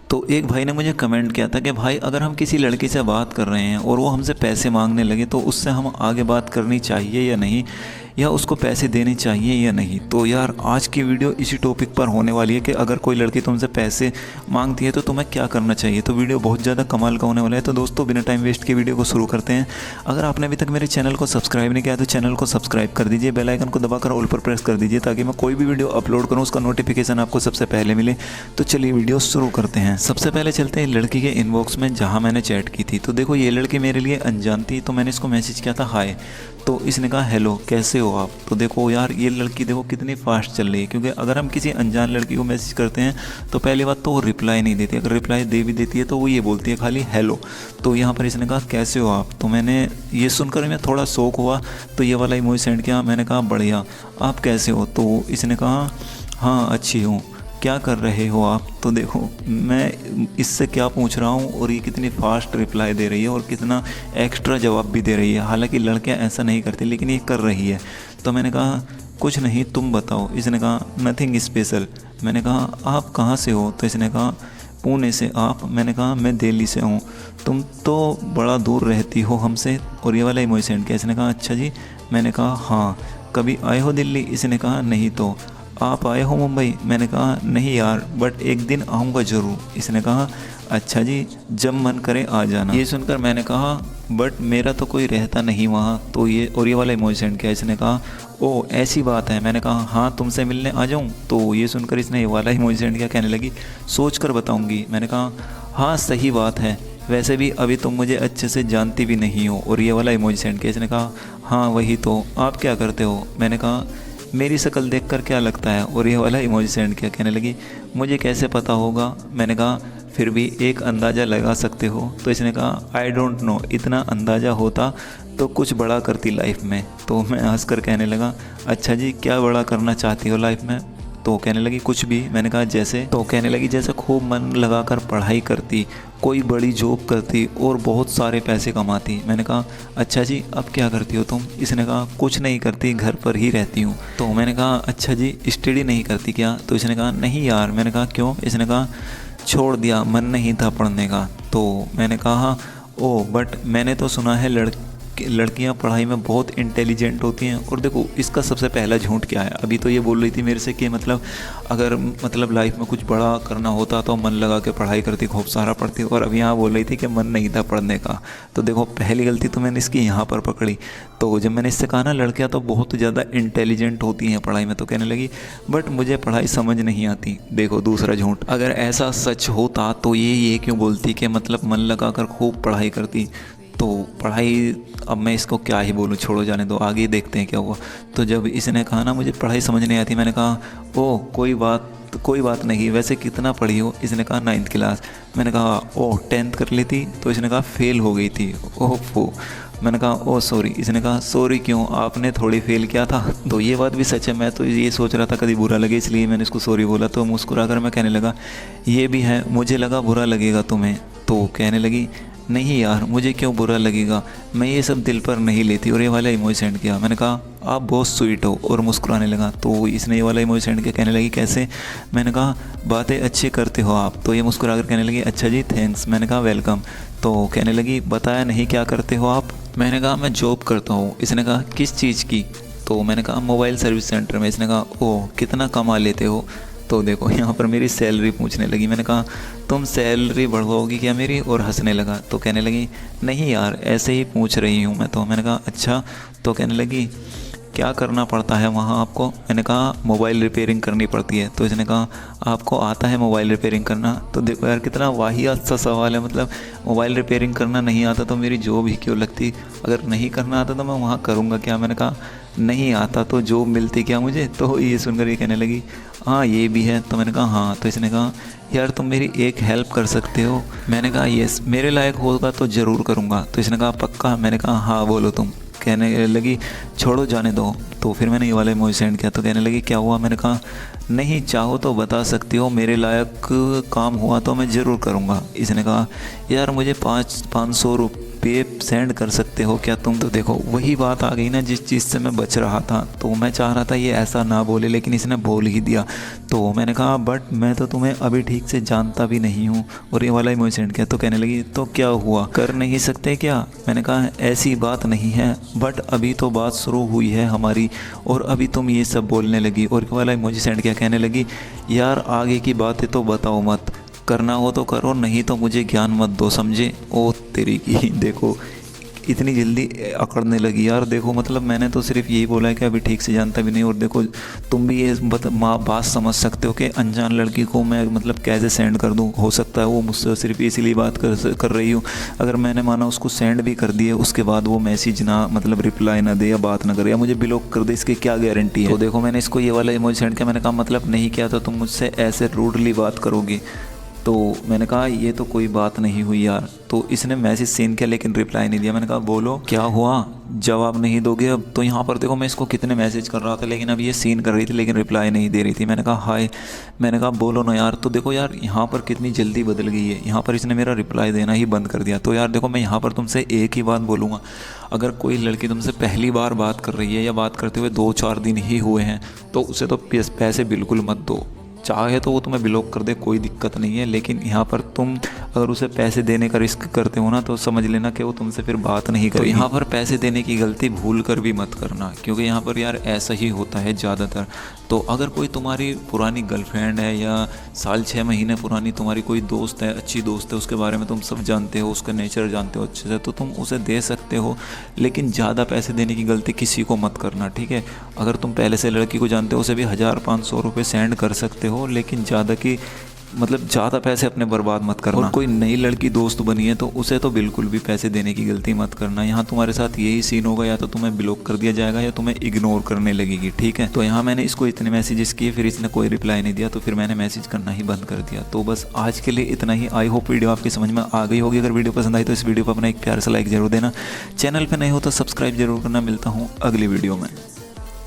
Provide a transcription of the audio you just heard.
तो एक भाई ने मुझे कमेंट किया था कि भाई अगर हम किसी लड़की से बात कर रहे हैं और वो हमसे पैसे मांगने लगे तो उससे हम आगे बात करनी चाहिए या नहीं, या उसको पैसे देने चाहिए या नहीं। तो यार आज की वीडियो इसी टॉपिक पर होने वाली है कि अगर कोई लड़की तुमसे पैसे मांगती है तो तुम्हें क्या करना चाहिए। तो वीडियो बहुत ज़्यादा कमाल का होने वाला है। तो दोस्तों बिना टाइम वेस्ट के वीडियो को शुरू करते हैं। अगर आपने अभी तक मेरे चैनल को सब्सक्राइब नहीं किया तो चैनल को सब्सक्राइब कर दीजिए, बेल आइकन को दबाकर ऑल पर प्रेस कर दीजिए ताकि मैं कोई भी वीडियो अपलोड करूँ उसका नोटिफिकेशन आपको सबसे पहले मिले। तो चलिए वीडियो शुरू करते हैं। सबसे पहले चलते हैं लड़की के इनबॉक्स में जहाँ मैंने चैट की थी। तो देखो ये लड़की मेरे लिए अनजान थी, तो मैंने इसको मैसेज किया था हाय। तो इसने कहा हेलो कैसे हो आप। तो देखो यार ये लड़की देखो कितनी फास्ट चल रही है, क्योंकि अगर हम किसी अनजान लड़की को मैसेज करते हैं तो पहली बात तो वो रिप्लाई नहीं देती, अगर रिप्लाई दे भी देती है तो वो ये बोलती है खाली हेलो। तो यहाँ पर इसने कहा कैसे हो आप। तो मैंने ये सुनकर मैं थोड़ा शौक हुआ, तो ये वाला इमोजी सेंड किया। मैंने कहा बढ़िया, आप कैसे हो। तो इसने कहा हाँ अच्छी हूँ, क्या कर रहे हो आप। तो देखो मैं इससे क्या पूछ रहा हूँ और ये कितनी फास्ट रिप्लाई दे रही है और कितना एक्स्ट्रा जवाब भी दे रही है। हालांकि लड़कियाँ ऐसा नहीं करती लेकिन ये कर रही है। तो मैंने कहा कुछ नहीं तुम बताओ। इसने कहा नथिंग स्पेशल। मैंने कहा आप कहाँ से हो। तो इसने कहा पुणे से। आप। मैंने कहा मैं दिल्ली से हूँ। तुम तो बड़ा दूर रहती हो हमसे। और ये वाला इमोजी सेंड किया। इसने कहा अच्छा जी। मैंने कहा हाँ, कभी आए हो दिल्ली। इसने कहा नहीं। तो आप आए हो मुंबई। मैंने कहा नहीं यार, बट एक दिन आऊँगा ज़रूर। इसने कहा अच्छा जी, जब मन करे आ जाना। ये सुनकर मैंने कहा बट मेरा तो कोई रहता नहीं वहाँ। तो ये वाला इमोजी सेंड किया। इसने कहा ओ ऐसी बात है। मैंने कहा हाँ तुमसे मिलने आ जाऊँ। तो ये सुनकर इसने ये वाला इमोजी सेंड किया, कहने लगी सोच कर बताऊँगी। मैंने कहा हाँ सही बात है, वैसे भी अभी तुम मुझे अच्छे से जानती भी नहीं हो। और ये वाला इमोजी सेंड किया। इसने कहा हाँ वही तो, आप क्या करते हो। मैंने कहा मेरी शक्ल देखकर क्या लगता है। और ये वाला इमोजी सेंड किया, कहने लगी मुझे कैसे पता होगा। मैंने कहा फिर भी एक अंदाज़ा लगा सकते हो। तो इसने कहा आई डोंट नो, इतना अंदाज़ा होता तो कुछ बड़ा करती लाइफ में। तो मैं हंसकर कहने लगा अच्छा जी क्या बड़ा करना चाहती हो लाइफ में। तो कहने लगी कुछ भी। मैंने कहा जैसे। तो कहने लगी जैसे खूब मन लगाकर पढ़ाई करती, कोई बड़ी जॉब करती और बहुत सारे पैसे कमाती। मैंने कहा अच्छा जी अब क्या करती हो तुम। इसने कहा कुछ नहीं करती, घर पर ही रहती हूँ। तो मैंने कहा अच्छा जी स्टडी नहीं करती क्या। तो इसने कहा नहीं यार। मैंने कहा क्यों। इसने कहा छोड़ दिया, मन नहीं था पढ़ने का। तो मैंने कहा ओ बट मैंने तो सुना है लड़कियां पढ़ाई में बहुत इंटेलिजेंट होती हैं। और देखो इसका सबसे पहला झूठ क्या है। अभी तो ये बोल रही थी मेरे से कि अगर लाइफ में कुछ बड़ा करना होता तो मन लगा के पढ़ाई करती, खूब सारा पढ़ती। और अब यहाँ बोल रही थी कि मन नहीं था पढ़ने का। तो देखो पहली गलती तो मैंने इसकी यहाँ पर पकड़ी। तो जब मैंने इससे कहा ना लड़कियाँ तो बहुत ज़्यादा इंटेलिजेंट होती हैं पढ़ाई में, तो कहने लगी बट मुझे पढ़ाई समझ नहीं आती। देखो दूसरा झूठ। अगर ऐसा सच होता तो ये क्यों बोलती कि मन लगा कर खूब पढ़ाई करती। तो पढ़ाई, अब मैं इसको क्या ही बोलूँ, छोड़ो जाने दो, आगे देखते हैं क्या हुआ। तो जब इसने कहा ना मुझे पढ़ाई समझ नहीं आती, मैंने कहा ओ कोई बात नहीं, वैसे कितना पढ़ी हो। इसने कहा 9th क्लास। मैंने कहा ओह 10th कर ली थी। तो इसने कहा फेल हो गई थी। ओह मैंने कहा ओह सॉरी। इसने कहा सॉरी क्यों, आपने थोड़ी फेल किया था। तो ये बात भी सच है, मैं तो ये सोच रहा था कभी बुरा लगे इसलिए मैंने इसको सॉरी बोला। तो मुस्कुरा कर मैं कहने लगा ये भी है, मुझे लगा बुरा लगेगा तुम्हें। तो कहने लगी नहीं यार मुझे क्यों बुरा लगेगा, मैं ये सब दिल पर नहीं लेती। और ये वाला इमोजी सेंड किया। मैंने कहा आप बहुत स्वीट हो और मुस्कुराने लगा। तो इसने ये वाला इमोजी सेंड किया, कहने लगी कैसे। मैंने कहा बातें अच्छी करते हो आप। तो ये मुस्कुरा कर कहने लगी अच्छा जी थैंक्स। मैंने कहा वेलकम। तो कहने लगी बताया नहीं क्या करते हो आप। मैंने कहा मैं जॉब करता हूँ। इसने कहा किस चीज़ की। तो मैंने कहा मोबाइल सर्विस सेंटर में। इसने कहा ओह कितना कमा लेते हो। तो देखो यहाँ पर मेरी सैलरी पूछने लगी। मैंने कहा तुम सैलरी बढ़वाओगी क्या मेरी। और हंसने लगा। तो कहने लगी नहीं यार ऐसे ही पूछ रही हूँ मैं। तो मैंने कहा अच्छा। तो कहने लगी क्या करना पड़ता है वहाँ आपको। मैंने कहा मोबाइल रिपेयरिंग करनी पड़ती है। तो इसने कहा आपको आता है मोबाइल रिपेयरिंग करना। तो देखो यार कितना वाहियात सा सवाल है। मोबाइल रिपेयरिंग करना नहीं आता तो मेरी जॉब ही क्यों लगती। अगर नहीं करना आता तो मैं वहाँ करूँगा क्या। मैंने कहा नहीं आता तो जॉब मिलती क्या मुझे। तो ये सुनकर ये कहने लगी हाँ ये भी है। तो मैंने कहा हाँ। तो इसने कहा यार तुम मेरी एक हेल्प कर सकते हो। मैंने कहा यस, मेरे लायक होगा तो ज़रूर करूँगा। तो इसने कहा पक्का। मैंने कहा हाँ बोलो तुम। कहने लगी छोड़ो जाने दो। तो फिर मैंने ये वाला इमोजी सेंड किया। तो कहने लगी क्या हुआ। मैंने कहा नहीं चाहो तो बता सकती हो, मेरे लायक काम हुआ तो मैं ज़रूर करूँगा। इसने कहा यार मुझे 500 पे सेंड कर सकते हो क्या तुम? तो देखो वही बात आ गई ना जिस चीज़ से मैं बच रहा था। तो मैं चाह रहा था ये ऐसा ना बोले, लेकिन इसने बोल ही दिया। तो मैंने कहा बट मैं तो तुम्हें अभी ठीक से जानता भी नहीं हूँ और ये वाला इमोजी सेंड किया। तो कहने लगी तो क्या हुआ, कर नहीं सकते क्या? मैंने कहा ऐसी बात नहीं है, बट अभी तो बात शुरू हुई है हमारी और अभी तुम ये सब बोलने लगी। और ये वाला इमोजी सेंड किया, कहने लगी यार आगे की बातें तो बताओ मत, करना हो तो करो, नहीं तो मुझे ज्ञान मत दो, समझे? ओ तेरी की देखो इतनी जल्दी अकड़ने लगी यार। देखो मतलब मैंने तो सिर्फ यही बोला है कि अभी ठीक से जानता भी नहीं। और देखो तुम भी ये बात समझ सकते हो कि अनजान लड़की को मैं मतलब कैसे सेंड कर दूं। हो सकता है वो मुझसे सिर्फ इसीलिए बात कर रही हूँ। अगर मैंने माना उसको सेंड भी कर दिए, उसके बाद वो मैसेज ना मतलब रिप्लाई ना दे या बात ना करे या मुझे ब्लॉक कर दे, इसकी क्या गारंटी है? तो देखो मैंने इसको ये वाला इमोजी सेंड किया। मैंने कहा मतलब नहीं किया तो तुम मुझसे ऐसे रूडली बात करोगी? तो मैंने कहा ये तो कोई बात नहीं हुई यार। तो इसने मैसेज सीन किया लेकिन रिप्लाई नहीं दिया। मैंने कहा बोलो क्या हुआ, जवाब नहीं दोगे अब? तो यहाँ पर देखो मैं इसको कितने मैसेज कर रहा था, लेकिन अब ये सीन कर रही थी लेकिन रिप्लाई नहीं दे रही थी। मैंने कहा हाय, मैंने कहा बोलो ना यार। तो देखो यार यहाँ पर कितनी जल्दी बदल गई है, यहाँ पर इसने मेरा रिप्लाई देना ही बंद कर दिया। तो यार देखो मैं यहाँ पर तुमसे एक ही बात बोलूँगा, अगर कोई लड़की तुमसे पहली बार बात कर रही है या बात करते हुए 2-4 दिन ही हुए हैं तो उसे तो पैसे बिल्कुल मत दो। चाहे तो वो तुम्हें ब्लॉक कर दे, कोई दिक्कत नहीं है, लेकिन यहाँ पर तुम अगर उसे पैसे देने का रिस्क करते हो ना तो समझ लेना कि वो तुमसे फिर बात नहीं करेगी। तो यहाँ पर पैसे देने की गलती भूल कर भी मत करना, क्योंकि यहाँ पर यार ऐसा ही होता है ज़्यादातर। तो अगर कोई तुम्हारी पुरानी गर्लफ्रेंड है या साल 6 महीने पुरानी तुम्हारी कोई दोस्त है, अच्छी दोस्त है, उसके बारे में तुम सब जानते हो, उसका नेचर जानते हो अच्छे से, तो तुम उसे दे सकते हो, लेकिन ज़्यादा पैसे देने की गलती किसी को मत करना, ठीक है? अगर तुम पहले से लड़की को जानते हो उसे भी 1000-500 रुपये सेंड कर सकते हो, लेकिन ज़्यादा की मतलब ज़्यादा पैसे अपने बर्बाद मत करना। और कोई नई लड़की दोस्त बनी है तो उसे तो बिल्कुल भी पैसे देने की गलती मत करना। यहाँ तुम्हारे साथ यही सीन होगा, या तो तुम्हें ब्लॉक कर दिया जाएगा या तुम्हें इग्नोर करने लगेगी, ठीक है? तो यहाँ मैंने इसको इतने मैसेजेस किए, फिर इसने कोई रिप्लाई नहीं दिया, तो फिर मैंने मैसेज करना ही बंद कर दिया। तो बस आज के लिए इतना ही। आई होप वीडियो आपकी समझ में आ गई होगी। अगर वीडियो पसंद आई तो इस वीडियो पर अपना एक प्यार सा लाइक जरूर देना, चैनल पर नए हो तो सब्सक्राइब जरूर करना। मिलता हूँ अगली वीडियो में।